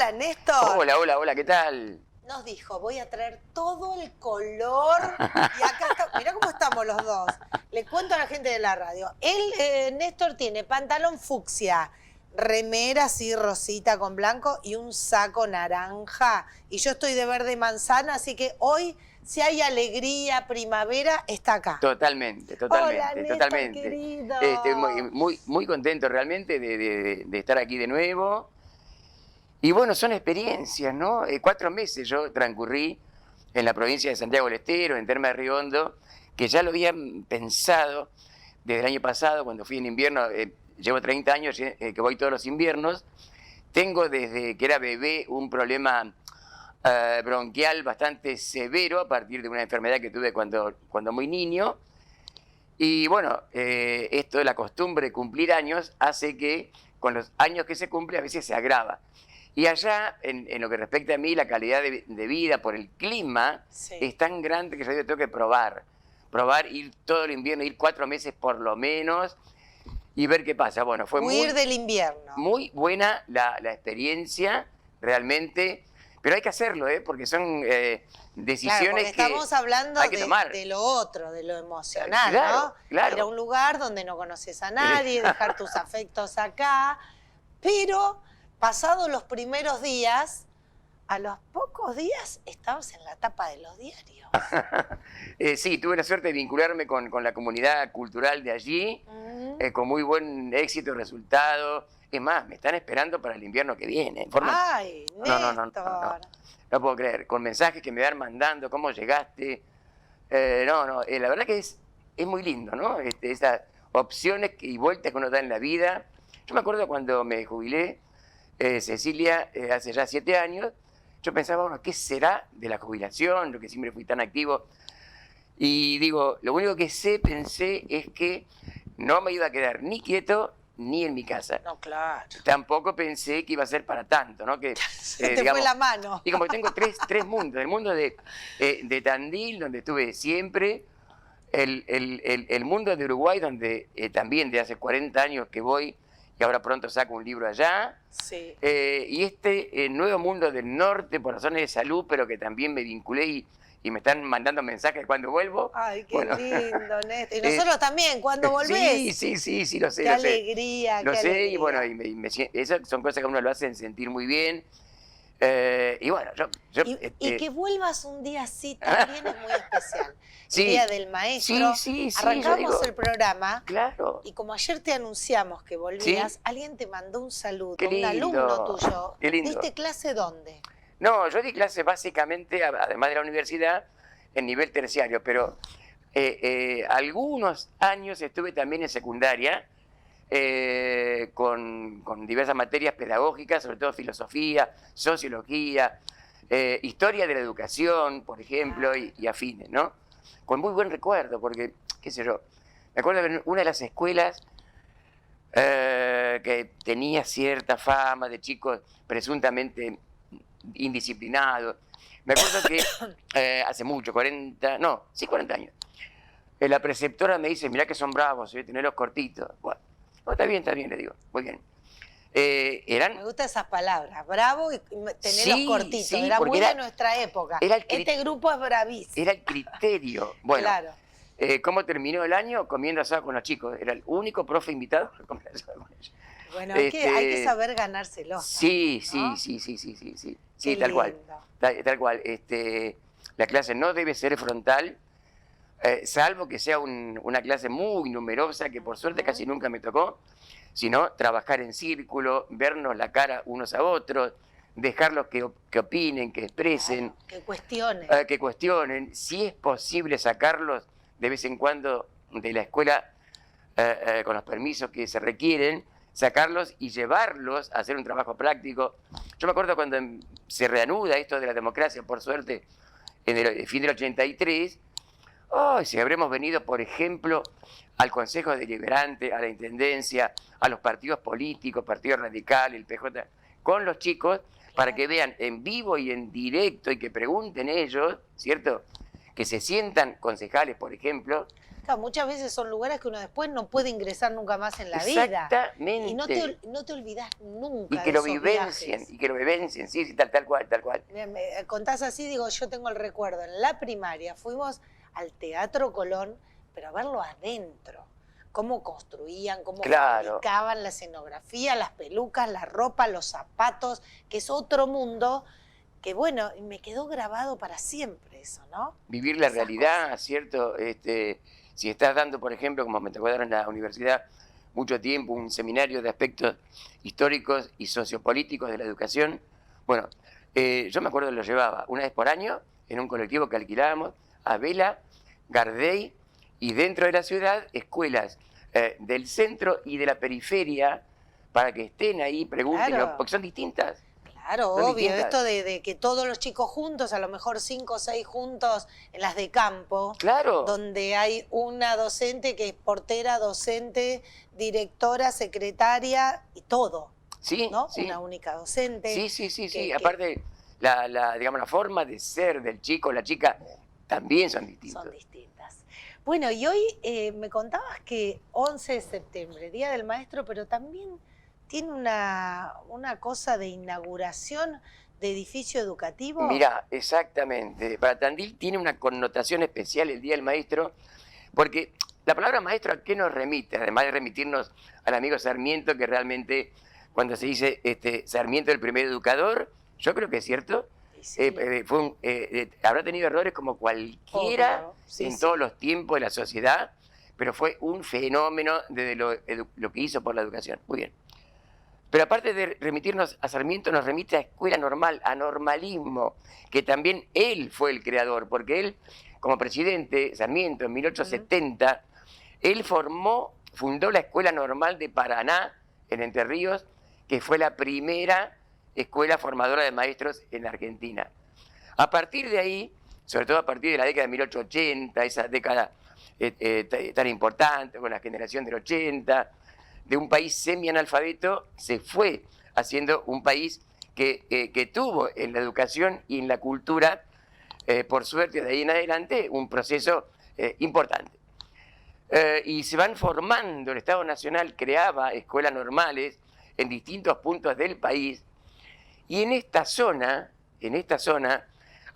Hola, Néstor. Hola, hola, hola, ¿qué tal? Nos dijo, voy a traer todo el color. Y acá está, mirá cómo estamos los dos. Le cuento a la gente de la radio. Néstor, tiene pantalón fucsia, remera así rosita con blanco y un saco naranja. Y yo estoy de verde manzana, así que hoy, si hay alegría, primavera, está acá. Totalmente, Hola, totalmente, Néstor, totalmente. querido. Muy contento realmente de estar aquí de nuevo. Y bueno, son experiencias, ¿no? 4 meses yo transcurrí en la provincia de Santiago del Estero, en Termas de Río Hondo, que ya lo habían pensado desde el año pasado, cuando fui en invierno. Llevo 30 años que voy todos los inviernos. Tengo desde que era bebé un problema bronquial bastante severo a partir de una enfermedad que tuve cuando muy niño. Y bueno, esto de la costumbre de cumplir años hace que con los años que se cumple a veces se agrava. Y allá, en lo que respecta a mí, la calidad de vida por el clima es tan grande que yo tengo que probar, ir todo el invierno, ir 4 meses por lo menos y ver qué pasa. Bueno, fue Huir del invierno. muy buena la experiencia, realmente, pero hay que hacerlo, porque son decisiones claro, estamos hablando hay que tomar. De lo otro, de lo emocional, claro, ¿no? Claro. Ir a un lugar donde no conoces a nadie, dejar tus afectos acá, pero pasados los primeros días, a los pocos días estabas en la tapa de los diarios. Sí, tuve la suerte de vincularme con la comunidad cultural de allí, con muy buen éxito y resultado. Es más, me están esperando para el invierno que viene. ¡Ay, Néstor! No puedo creer, con mensajes que me van mandando, cómo llegaste. La verdad que es muy lindo, ¿no? Esas opciones y vueltas que uno da en la vida. Yo me acuerdo cuando me jubilé, Cecilia, hace ya 7 años, yo pensaba, bueno, ¿qué será de la jubilación? Lo que siempre fui tan activo. Y digo, lo único que pensé, es que no me iba a quedar ni quieto ni en mi casa. No, claro. Tampoco pensé que iba a ser para tanto, ¿no? Que, te digamos, fue la mano. Y como tengo tres mundos, el mundo de Tandil, donde estuve siempre, el mundo de Uruguay, donde también de hace 40 años que voy, y ahora pronto saco un libro allá. Sí. Y este nuevo mundo del norte, por razones de salud, pero que también me vinculé y me están mandando mensajes cuando vuelvo. Ay, qué lindo, Néstor. Y nosotros también, ¿cuándo volvés? Sí, lo sé. Qué alegría, lo qué sé, alegría. Y bueno, esas son cosas que a uno lo hacen sentir muy bien. Y bueno, y que vuelvas un día así también es muy especial. El Día del Maestro. Arrancamos el programa. Claro. Y como ayer te anunciamos que volvías, alguien te mandó un saludo, un alumno tuyo. Qué lindo. ¿Diste clase dónde? No, yo di clase básicamente, además de la universidad, en nivel terciario, pero algunos años estuve también en secundaria, con diversas materias pedagógicas, sobre todo filosofía, sociología, historia de la educación, por ejemplo, y afines, ¿no? Con muy buen recuerdo, porque, qué sé yo, me acuerdo de una de las escuelas que tenía cierta fama de chicos presuntamente indisciplinados. Me acuerdo que hace mucho, 40 años, la preceptora me dice, mirá que son bravos, tenerlos cortitos. Bueno, está bien, le digo, muy bien. Me gustan esas palabras, bravo y tenerlos cortitos. Sí, era muy de nuestra época. Este grupo es bravísimo. Era el criterio. Bueno, claro. ¿Cómo terminó el año? Comiendo asado con los chicos. Era el único profe invitado a comer asado con ellos. Bueno, hay que saber ganárselo. Sí, ¿no? Sí, tal cual. Tal cual. La clase no debe ser frontal, salvo que sea una clase muy numerosa, que por suerte casi nunca me tocó, sino trabajar en círculo, vernos la cara unos a otros, dejarlos que opinen, que expresen. Claro, que cuestionen. Si es posible sacarlos de vez en cuando de la escuela con los permisos que se requieren, sacarlos y llevarlos a hacer un trabajo práctico. Yo me acuerdo cuando se reanuda esto de la democracia, por suerte, en el fin del 83, si habremos venido, por ejemplo, al Consejo Deliberante, a la Intendencia, a los partidos políticos, Partido Radical, el PJ, con los chicos, para que vean en vivo y en directo y que pregunten ellos, ¿cierto? Que se sientan concejales, por ejemplo, Claro, muchas veces son lugares que uno después no puede ingresar nunca más en la vida. Exactamente. Y no te olvidás nunca Y que de lo esos vivencien, viajes. y que lo vivencien, sí, sí, tal cual, tal cual. Me contás así, digo, yo tengo el recuerdo. En la primaria fuimos al Teatro Colón, pero a verlo adentro. Cómo construían, cómo Claro. fabricaban la escenografía, las pelucas, la ropa, los zapatos, que es otro mundo que, bueno, me quedó grabado para siempre eso, ¿no? Vivir la Esas realidad, cosas. ¿cierto? Si estás dando, por ejemplo, como me tocó dar en la universidad mucho tiempo, un seminario de aspectos históricos y sociopolíticos de la educación, bueno, yo me acuerdo que lo llevaba una vez por año en un colectivo que alquilábamos a Vela, Gardey, y dentro de la ciudad, escuelas del centro y de la periferia, para que estén ahí, pregunten, Claro. porque son distintas. Claro, Son obvio, distintas. esto de que todos los chicos juntos, a lo mejor 5 o 6 juntos en las de campo, Claro. donde hay una docente que es portera, docente, directora, secretaria y todo, Sí, ¿no? sí. Una única docente. Sí, sí, sí, sí. que Aparte, digamos, la forma de ser del chico, la chica, también son distintos. son distintas. Bueno, y hoy me contabas que 11 de septiembre, Día del Maestro, pero también tiene una cosa de inauguración de edificio educativo. Mirá, exactamente. Para Tandil tiene una connotación especial el Día del Maestro, porque la palabra maestro, ¿a qué nos remite? Además de remitirnos al amigo Sarmiento, que realmente, cuando se dice Sarmiento el primer educador, yo creo que es cierto, Sí. habrá tenido errores como cualquiera Obvio, sí, en sí. todos los tiempos de la sociedad, pero fue un fenómeno desde lo que hizo por la educación. Muy bien. Pero aparte de remitirnos a Sarmiento, nos remite a escuela normal, a normalismo, que también él fue el creador, porque él, como presidente, Sarmiento, en 1870, él fundó la Escuela Normal de Paraná, en Entre Ríos, que fue la primera escuela formadora de maestros en la Argentina. A partir de ahí, sobre todo a partir de la década de 1880, esa década tan importante, con la generación del 80, de un país semi-analfabeto, se fue haciendo un país que tuvo en la educación y en la cultura, por suerte de ahí en adelante, un proceso importante. Y se van formando, el Estado Nacional creaba escuelas normales en distintos puntos del país, y en esta zona,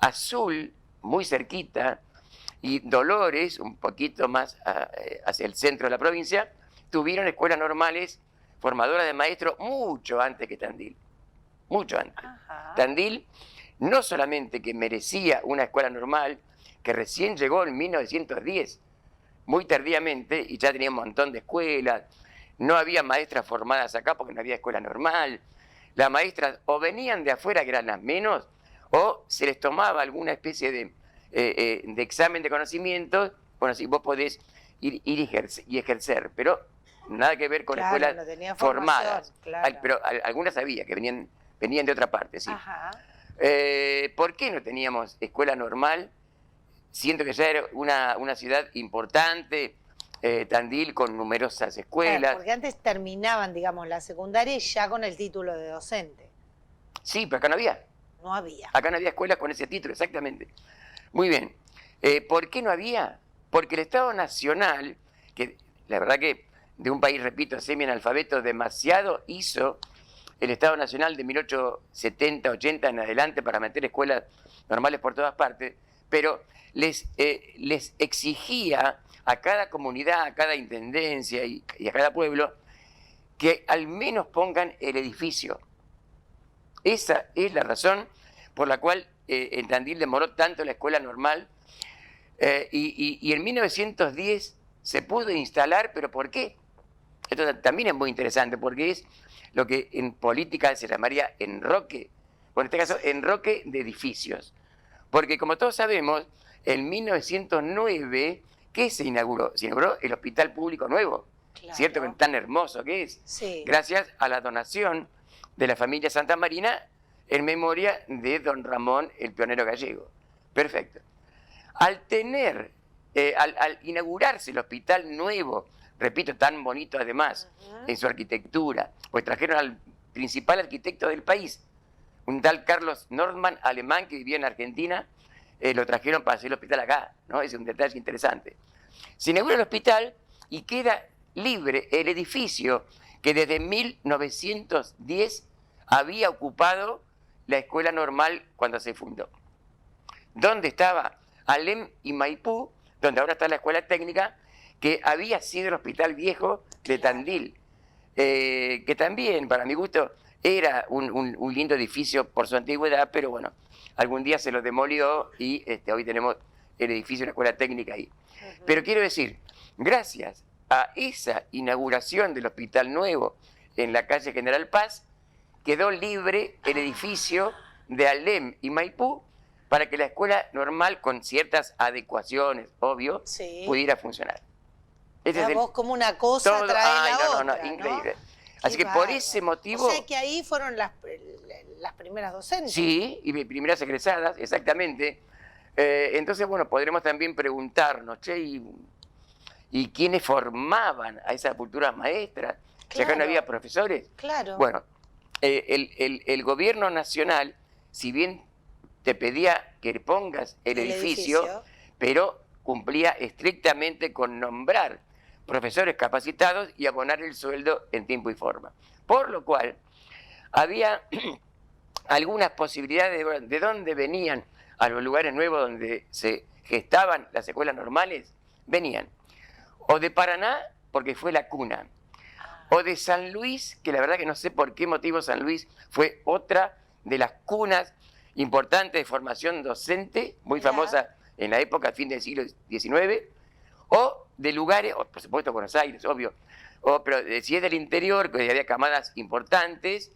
Azul, muy cerquita, y Dolores, un poquito más hacia el centro de la provincia, tuvieron escuelas normales formadoras de maestros mucho antes que Tandil. Mucho antes. Ajá. Tandil no solamente que merecía una escuela normal, que recién llegó en 1910, muy tardíamente, y ya tenía un montón de escuelas, no había maestras formadas acá porque no había escuela normal. Las maestras o venían de afuera, que eran las menos, o se les tomaba alguna especie de examen de conocimientos. Bueno, sí, vos podés ir y ejercer, pero nada que ver con Claro, escuelas no tenía formadas. formación, claro. Pero algunas había, que venían de otra parte, sí. Ajá. ¿Por qué no teníamos escuela normal? Siento que ya era una ciudad importante, Tandil, con numerosas Claro, escuelas. porque antes terminaban, digamos, la secundaria ya con el título de docente. Sí, pero acá no había. No había. Acá no había escuelas con ese título, exactamente. Muy bien. ¿Por qué no había? Porque el Estado Nacional, que la verdad que de un país, repito, semi-analfabeto, demasiado hizo el Estado Nacional de 1870, 80 en adelante para meter escuelas normales por todas partes, pero les exigía a cada comunidad, a cada intendencia y a cada pueblo que al menos pongan el edificio. Esa es la razón por la cual en Tandil demoró tanto la escuela normal, y en 1910 se pudo instalar, pero ¿por qué? Esto también es muy interesante porque es lo que en política se llamaría enroque, o en este caso enroque de edificios. Porque como todos sabemos, en 1909, ¿qué se inauguró? Se inauguró el Hospital Público Nuevo, Claro. ¿cierto? Tan hermoso que es. Sí. Gracias a la donación de la familia Santa Marina en memoria de don Ramón, el pionero gallego. Perfecto. Al inaugurarse el Hospital Nuevo, repito, tan bonito además, en su arquitectura, pues trajeron al principal arquitecto del país, un tal Carlos Nordmann, alemán que vivía en Argentina, lo trajeron para hacer el hospital acá, ¿no? Es un detalle interesante. se inaugura el hospital y queda libre el edificio que desde 1910 había ocupado la escuela normal cuando se fundó. Donde estaba Alem y Maipú, donde ahora está la escuela técnica, que había sido el hospital viejo de Tandil, que también, para mi gusto, era un lindo edificio por su antigüedad, pero bueno, algún día se lo demolió y hoy tenemos el edificio de la escuela técnica ahí. Pero quiero decir, gracias a esa inauguración del hospital nuevo en la calle General Paz, quedó libre el edificio de Alem y Maipú para que la escuela normal, con ciertas adecuaciones, obvio, Sí. pudiera funcionar. Vos como una cosa trae la otra, no, increíble. Qué Así que por bárbaro. ese motivo... O sea que ahí fueron las primeras docentes. Sí, y mis primeras egresadas, exactamente. Entonces, bueno, podremos también preguntarnos, che, ¿y quiénes formaban a esas futuras maestras? Si acá no había profesores. Claro. Bueno, el gobierno nacional, si bien te pedía que pongas el edificio, pero cumplía estrictamente con nombrar profesores capacitados y abonar el sueldo en tiempo y forma. Por lo cual, había algunas posibilidades de dónde venían a los lugares nuevos donde se gestaban las escuelas normales, venían o de Paraná, porque fue la cuna, o de San Luis, que la verdad que no sé por qué motivo San Luis fue otra de las cunas importantes de formación docente, muy famosa en la época, fin del siglo XIX, o de lugares, o por supuesto Buenos Aires, obvio, pero si es del interior, que había camadas importantes,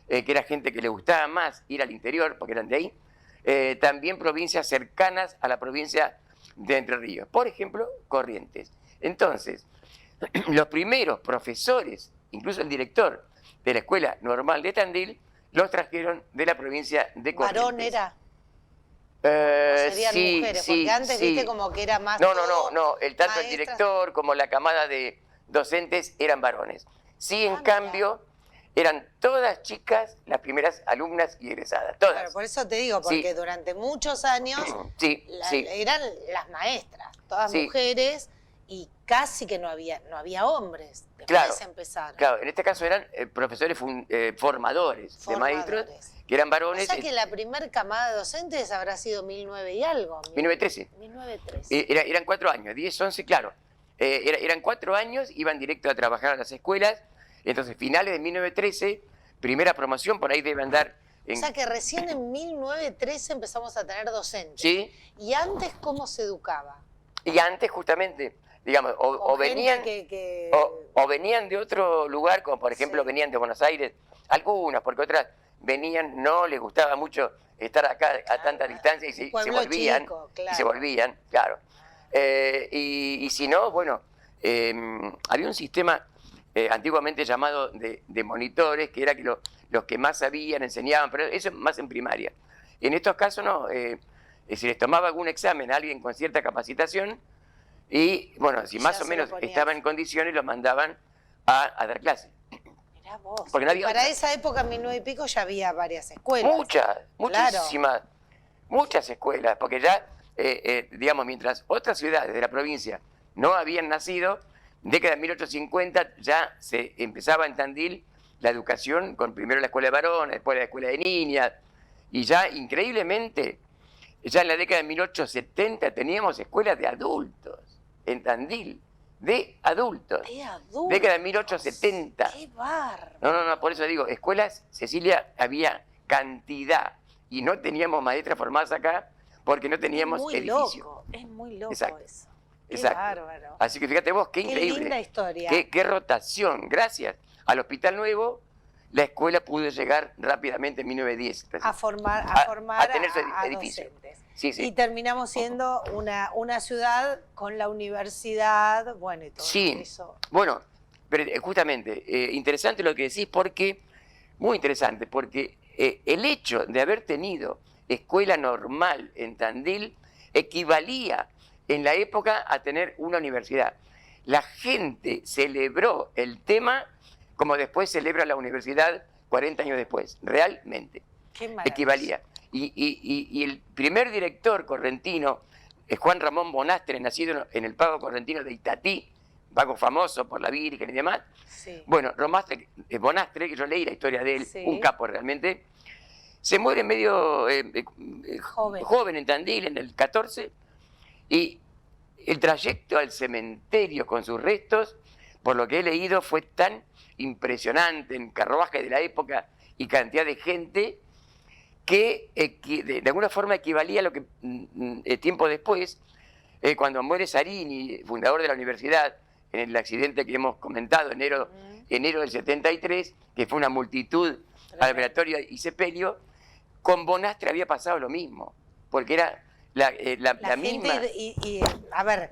que era gente que le gustaba más ir al interior, porque eran de ahí, también provincias cercanas a la provincia de Entre Ríos, por ejemplo, Corrientes. Entonces, los primeros profesores, incluso el director de la Escuela Normal de Tandil, los trajeron de la provincia de Corrientes. ¿Varón era? Serían sí, mujeres, sí, porque antes sí. viste como que era más. No, tanto maestras. el director como la camada de docentes eran varones. Sí, en mira. cambio, eran todas chicas las primeras alumnas y egresadas, todas. Claro, por eso te digo, porque durante muchos años eran las maestras, todas mujeres, y casi que no había hombres. Después empezaron. Claro, en este caso eran profesores formadores de maestros, que eran varones. O sea que la primer camada de docentes habrá sido 1900 y algo. 1913. 1913. Eran 4 años, 10, 11, claro. Eran 4 años, iban directo a trabajar a las escuelas. Entonces, finales de 1913, primera promoción, por ahí debe andar. O sea que recién en 1913 empezamos a tener docentes. Sí. ¿Y antes cómo se educaba? Y antes, justamente, digamos, o venían o venían de otro lugar, como por ejemplo venían de Buenos Aires, algunas, porque otras venían, no les gustaba mucho estar acá a tanta distancia y se volvían. Chico, claro. Y se volvían, claro. Y si no, bueno, había un sistema antiguamente llamado de monitores, que era que los que más sabían enseñaban, pero eso más en primaria. En estos casos no, se les tomaba algún examen a alguien con cierta capacitación y, bueno, si más o menos estaba en condiciones, los mandaban a dar clase. Mirá vos. Porque no había para esa época, en 1900 y pico, ya había varias escuelas. Muchísimas, muchas escuelas, porque ya, digamos, mientras otras ciudades de la provincia no habían nacido, década de 1850 ya se empezaba en Tandil la educación con primero la escuela de varones, después la escuela de niñas, y ya increíblemente, ya en la década de 1870 teníamos escuelas de adultos en Tandil, de adultos. ¿De adultos? Década de 1870. ¡Qué bárbaro! No, por eso digo, escuelas, Cecilia, había cantidad, y no teníamos maestras formadas acá porque no teníamos edificio. Es muy loco Exacto. eso. Qué Exacto. bárbaro. Así que fíjate vos, qué increíble. Qué linda historia. Qué rotación. Gracias al Hospital Nuevo, la escuela pudo llegar rápidamente en 1910. A formar a tener su edificio. docentes. Sí. Y terminamos siendo una ciudad con la universidad, bueno, y todo eso. Bueno, pero justamente, interesante lo que decís, muy interesante, porque el hecho de haber tenido escuela normal en Tandil equivalía en la época a tener una universidad. La gente celebró el tema como después celebra la universidad 40 años después, realmente. Qué maravilla. Equivalía. Y el primer director correntino Juan Ramón Bonastre, nacido en el pago correntino de Itatí, pago famoso por la Virgen y demás. Sí. Bueno, Bonastre, que yo leí la historia de él, Sí. un capo realmente, se muere medio joven en Tandil, en el 14, y el trayecto al cementerio con sus restos, por lo que he leído, fue tan impresionante en carruaje de la época y cantidad de gente que de alguna forma equivalía a lo que tiempo después, cuando muere Zarini, fundador de la universidad, en el accidente que hemos comentado, enero del 73, que fue una multitud al velatorio y sepelio, con Bonastre había pasado lo mismo, porque era la misma... gente, a ver,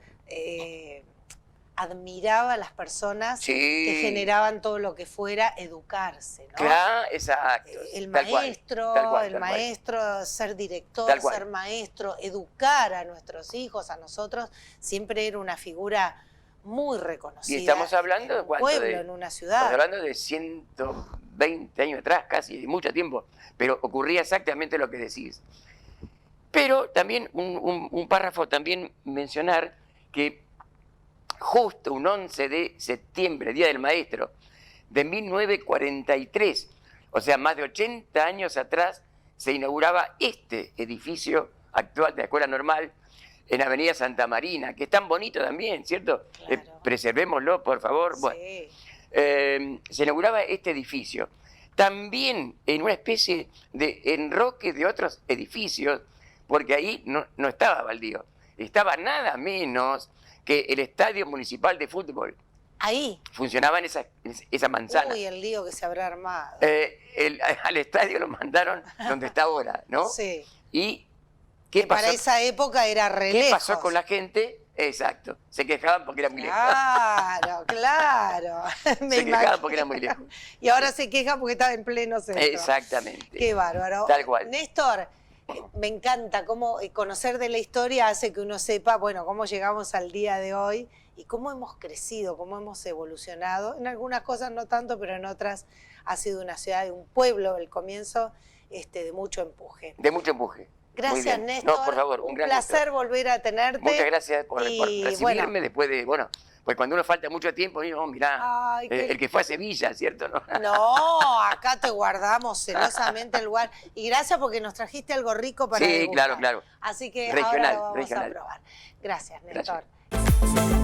admiraba a las personas Sí. que generaban todo lo que fuera educarse, ¿no? Claro, exacto. El tal cual, maestro, tal cual, el tal cual. maestro, ser director, Tal cual. ser maestro, educar a nuestros hijos, a nosotros, siempre era una figura muy reconocida. Y estamos hablando en de un cuánto, pueblo, de, en una estamos ciudad. hablando de 120 años atrás, casi, mucho tiempo, pero ocurría exactamente lo que decís. Pero también un párrafo, también mencionar que justo un 11 de septiembre, Día del Maestro, de 1943, o sea, más de 80 años atrás, se inauguraba este edificio actual de la Escuela Normal en Avenida Santa Marina, que es tan bonito también, ¿cierto? Claro. Preservémoslo, por favor. Sí. Bueno, se inauguraba este edificio. También en una especie de enroque de otros edificios, porque ahí no estaba baldío, estaba nada menos que el Estadio Municipal de Fútbol. Ahí. Funcionaba en esa manzana. Uy, el lío que se habrá armado. Al estadio lo mandaron donde está ahora, ¿no? Sí. ¿Y qué Que para pasó? esa época era re ¿Qué lejos. pasó con la gente? Exacto. Se quejaban porque era muy lejos. Claro, claro. Me Se quejaban imagino. porque era muy lejos. Y ahora se queja porque estaba en pleno centro. Exactamente. Qué bárbaro. Tal cual. Néstor, me encanta cómo conocer de la historia hace que uno sepa, bueno, cómo llegamos al día de hoy y cómo hemos crecido, cómo hemos evolucionado. En algunas cosas no tanto, pero en otras ha sido una ciudad y un pueblo, el comienzo de mucho empuje. De mucho empuje. Gracias, Néstor. No, por favor, un gran placer gusto. volver a tenerte. Muchas gracias por recibirme bueno, después de, bueno, pues cuando uno falta mucho tiempo, mirá, Ay, el que fue a Sevilla, ¿cierto? ¿No? No, acá te guardamos celosamente el lugar. Y gracias porque nos trajiste algo rico para Sí, degustar. claro. Así que Regional, ahora lo vamos regional. a probar. Gracias, Gracias. Néstor.